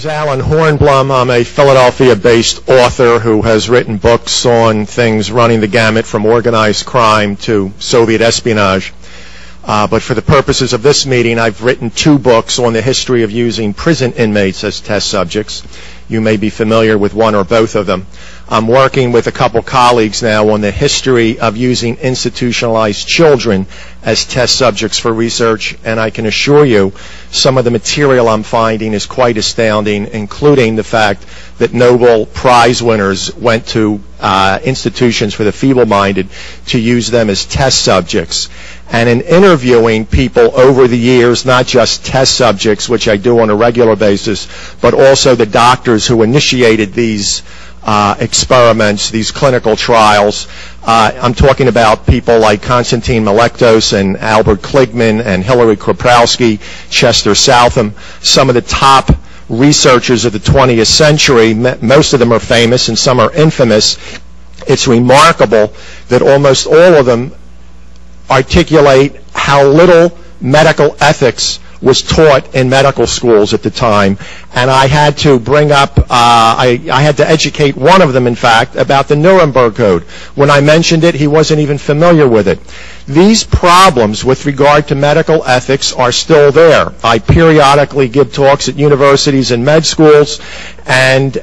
name's Alan Hornblum. I'm a Philadelphia-based author who has written books on things running the gamut from organized crime to Soviet espionage. But for the purposes of this meeting, I've written 2 books on the history of using prison inmates as test subjects. You may be familiar with one or both of them. I'm working with a couple colleagues now on the history of using institutionalized children as test subjects for research, and I can assure you some of the material I'm finding is quite astounding, including the fact that Nobel Prize winners went to institutions for the feeble-minded to use them as test subjects. And in interviewing people over the years, not just test subjects, which I do on a regular basis, but also the doctors who initiated these experiments, these clinical trials. I'm talking about people like Konstantin Melektos and Albert Kligman and Hillary Kroprowski, Chester Southam, some of the top researchers of the 20th century. Most of them are famous and some are infamous. It's remarkable that almost all of them articulate how little medical ethics was taught in medical schools at the time, and I had to bring up, I had to educate one of them, in fact, about the Nuremberg Code. When I mentioned it, he wasn't even familiar with it. These problems with regard to medical ethics are still there. I periodically give talks at universities and med schools, and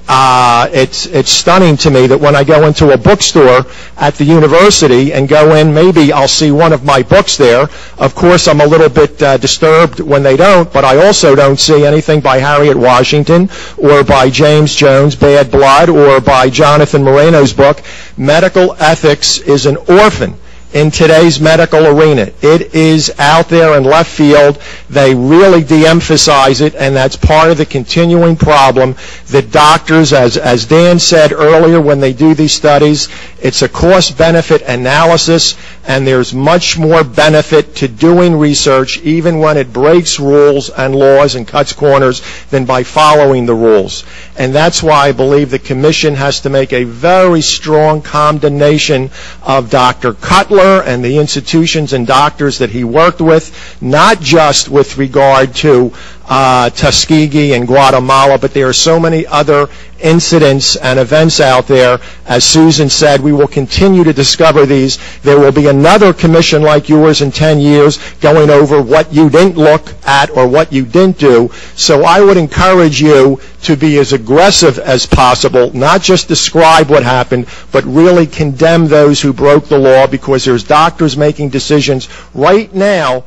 it's stunning to me that when I go into a bookstore at the university and go in, maybe I'll see one of my books there. Of course, I'm a little bit disturbed when they don't, but I also don't see anything by Harriet Washington or by James Jones, Bad Blood, or by Jonathan Moreno's book. Medical ethics is an orphan in today's medical arena. It is out there in left field. They really de-emphasize it, and that's part of the continuing problem that doctors, as Dan said earlier, when they do these studies, it's a cost-benefit analysis, and there's much more benefit to doing research, even when it breaks rules and laws and cuts corners, than by following the rules. And that's why I believe the Commission has to make a very strong condemnation of Dr. Cutler and the institutions and doctors that he worked with, not just with regard to Tuskegee and Guatemala, but there are so many other incidents and events out there. As Susan said, we will continue to discover these. There will be another commission like yours in 10 years going over what you didn't look at or what you didn't do. So I would encourage you to be as aggressive as possible, not just describe what happened, but really condemn those who broke the law, because there's doctors making decisions right now.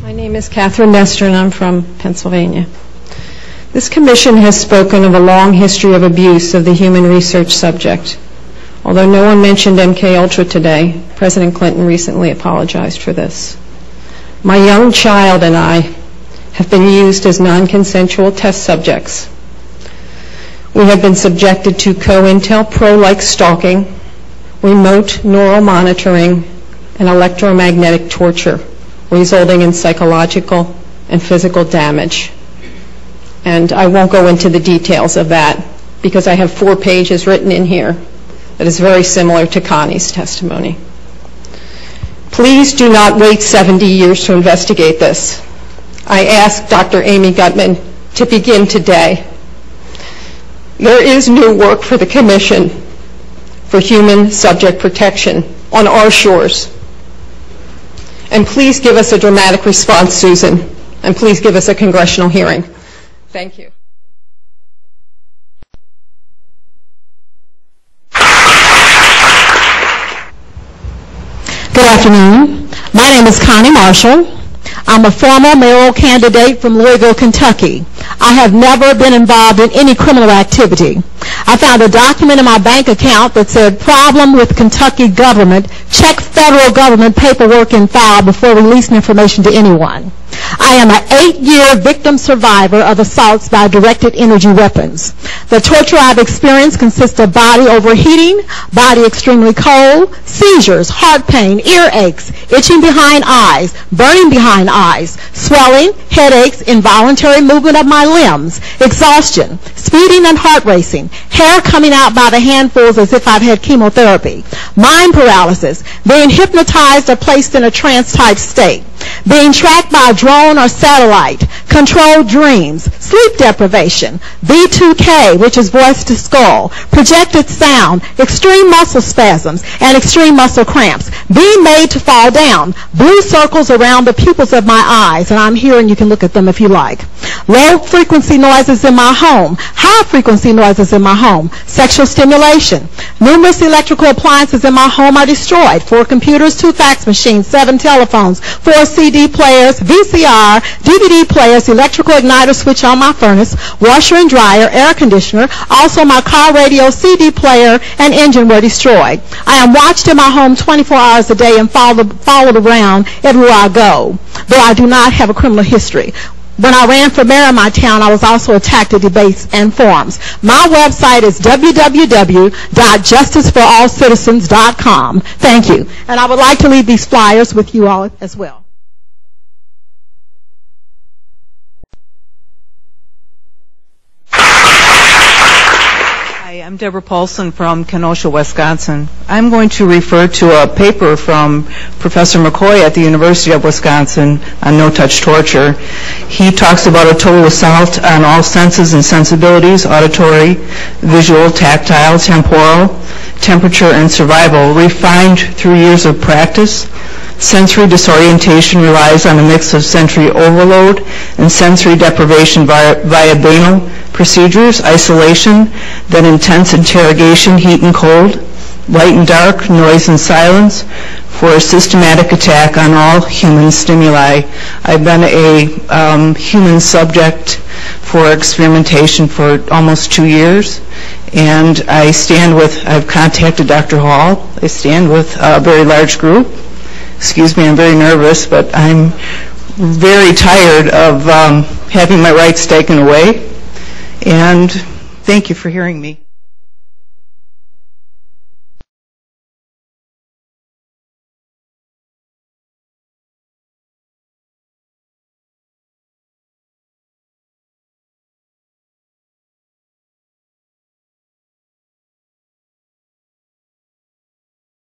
My name is Catherine Nestor, and I'm from Pennsylvania. This commission has spoken of a long history of abuse of the human research subject. Although no one mentioned MKUltra today, President Clinton recently apologized for this. My young child and I have been used as non-consensual test subjects. We have been subjected to COINTELPRO-like stalking, remote neural monitoring, and electromagnetic torture, resulting in psychological and physical damage. And I won't go into the details of that because I have 4 pages written in here that is very similar to Connie's testimony. Please do not wait 70 years to investigate this. I ask Dr. Amy Gutman to begin today. There is new work for the Commission for Human Subject Protection on our shores. And please give us a dramatic response, Susan, and please give us a congressional hearing. Thank you. Good afternoon. My name is Connie Marshall. I'm a former mayoral candidate from Louisville, Kentucky. I have never been involved in any criminal activity. I found a document in my bank account that said, "Problem with Kentucky government. Check federal government paperwork and file before releasing information to anyone." I am an 8-year victim survivor of assaults by directed energy weapons. The torture I've experienced consists of body overheating, body extremely cold, seizures, heart pain, earaches, itching behind eyes, burning behind eyes, swelling, headaches, involuntary movement of my limbs, exhaustion, speeding and heart racing, hair coming out by the handfuls as if I've had chemotherapy, mind paralysis, being hypnotized or placed in a trance-type state, being tracked by a drone or satellite, controlled dreams, sleep deprivation, V2K, which is voice to skull, projected sound, extreme muscle spasms, and extreme muscle cramps, being made to fall down, blue circles around the pupils of my eyes, and I'm here and you can look at them if you like, low-frequency noises in my home, high-frequency noises in my home, sexual stimulation, numerous electrical appliances in my home are destroyed, 4 computers, 2 fax machines, 7 telephones, 4 CD players, VCR, DVD players, electrical igniter switch on my furnace, washer and dryer, air conditioner, also my car radio, CD player, and engine were destroyed. I am watched in my home 24 hours a day and followed around everywhere I go, though I do not have a criminal history. When I ran for mayor of my town, I was also attacked at debates and forums. My website is www.justiceforallcitizens.com. Thank you. And I would like to leave these flyers with you all as well. Hi, I'm Deborah Paulson from Kenosha, Wisconsin. I'm going to refer to a paper from Professor McCoy at the University of Wisconsin on no-touch torture. He talks about a total assault on all senses and sensibilities, auditory, visual, tactile, temporal, temperature, and survival, refined through years of practice. Sensory disorientation relies on a mix of sensory overload and sensory deprivation via banal procedures, isolation, then intense interrogation, heat and cold, light and dark, noise and silence, for a systematic attack on all human stimuli. I've been a human subject for experimentation for almost 2 years, and I've contacted Dr. Hall. I stand with a very large group. Excuse me, I'm very nervous, but I'm very tired of having my rights taken away. And thank you for hearing me.